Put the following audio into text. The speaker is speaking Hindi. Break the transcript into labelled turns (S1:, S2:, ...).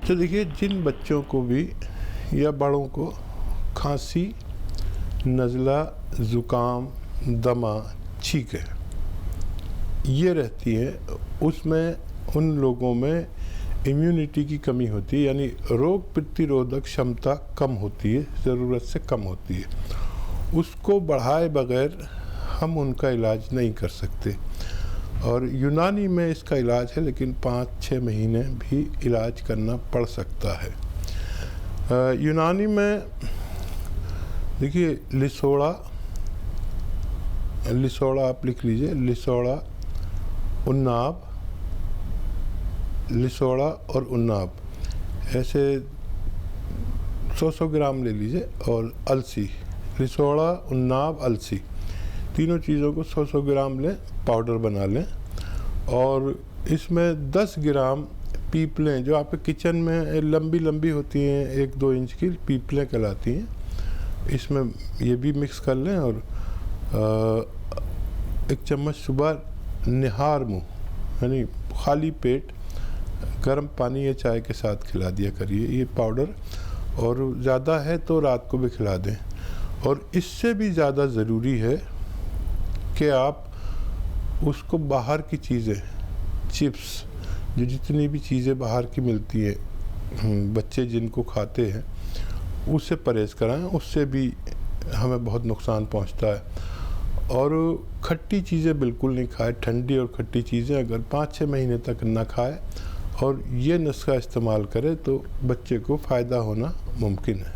S1: तो देखिए, जिन बच्चों को भी या बड़ों को खांसी, नज़ला, ज़ुकाम, दमा, छींकें ये रहती है, उसमें उन लोगों में इम्यूनिटी की कमी होती है, यानी रोग प्रतिरोधक क्षमता कम होती है, ज़रूरत से कम होती है। उसको बढ़ाए बगैर हम उनका इलाज नहीं कर सकते। और यूनानी में इसका इलाज है, लेकिन 5-6 महीने भी इलाज करना पड़ सकता है। यूनानी में देखिए, लिसोड़ा आप लिख लीजिए, लिसोड़ा और उन्नाब ऐसे 100 ग्राम ले लीजिए। और अलसी, लिसोड़ा, उन्नाब, अलसी तीनों चीज़ों को 100 ग्राम लें, पाउडर बना लें। और इसमें 10 ग्राम पीपलें, जो आपके किचन में लंबी लंबी होती हैं, 1-2 इंच की पीपलें कहलाती हैं, इसमें ये भी मिक्स कर लें। और 1 चम्मच सुबह निहार मुँह, यानी खाली पेट गर्म पानी या चाय के साथ खिला दिया करिए ये पाउडर। और ज़्यादा है तो रात को भी खिला दें। और इससे भी ज़्यादा ज़रूरी है कि आप उसको बाहर की चीज़ें, चिप्स, जो जितनी भी चीज़ें बाहर की मिलती हैं, बच्चे जिनको खाते हैं, उससे परहेज़ कराएं, उससे भी हमें बहुत नुकसान पहुंचता है। और खट्टी चीज़ें बिल्कुल नहीं खाएं, ठंडी और खट्टी चीज़ें अगर 5-6 महीने तक ना खाएं और ये नुस्खा इस्तेमाल करें तो बच्चे को फ़ायदा होना मुमकिन है।